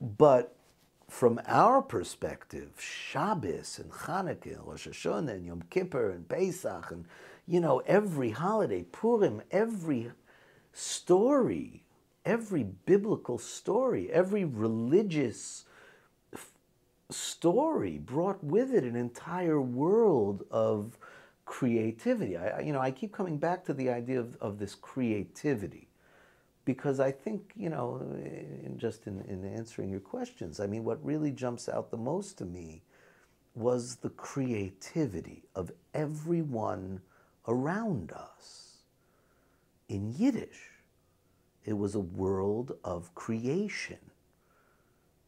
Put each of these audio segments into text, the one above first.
But from our perspective, Shabbos and Hanukkah and Rosh Hashanah and Yom Kippur and Pesach and, every holiday, Purim, every story, every biblical story, every religious story brought with it an entire world of creativity. I keep coming back to the idea of this creativity because I think, in answering your questions, I mean, what really jumps out the most to me was the creativity of everyone around us. In Yiddish, it was a world of creation.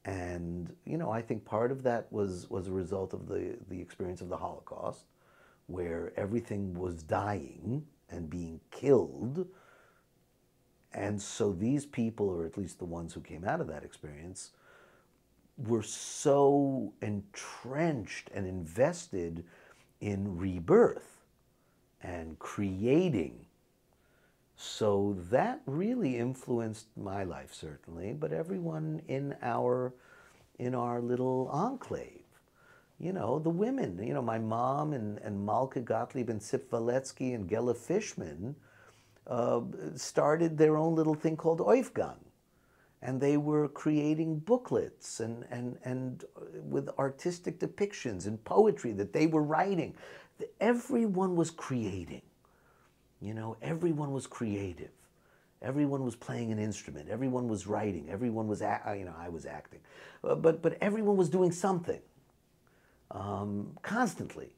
And, I think part of that was a result of the experience of the Holocaust, where everything was dying and being killed. And so these people, or at least the ones who came out of that experience, were so entrenched and invested in rebirth and creating. So that really influenced my life, certainly, but everyone in our little enclave. The women, my mom and Malka Gottlieb and Sip Valetsky and Gela Fishman started their own little thing called Oifgang. And they were creating booklets and with artistic depictions and poetry that they were writing. Everyone was creating. Everyone was creative. Everyone was playing an instrument. Everyone was writing. Everyone was, I was acting. But everyone was doing something constantly.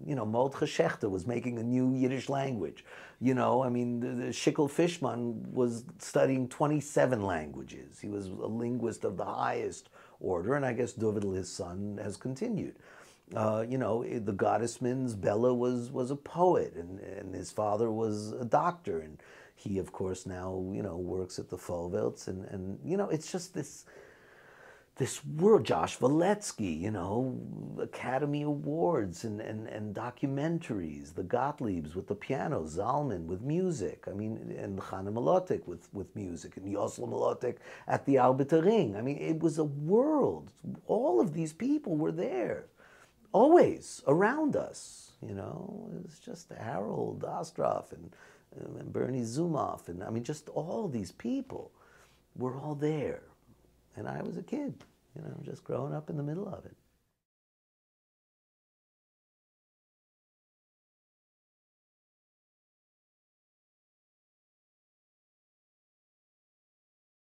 Mordechai Shechter was making a new Yiddish language. The Schickel Fishman was studying 27 languages. He was a linguist of the highest order, and I guess Dovidel, his son, has continued. The Gottesman's Bella was a poet, and his father was a doctor, and he, of course, now, works at the Folvelts, and it's just this word, Josh Valetsky, Academy Awards and documentaries, the Gottliebs with the piano, Zalman with music, and Chana Malotic with music, and Yosel Malotic at the Arbeiter Ring. It was a world. All of these people were there, always around us. It was just Harold Ostroff and Bernie Zumoff, and just all these people were all there. And I was a kid, just growing up in the middle of it.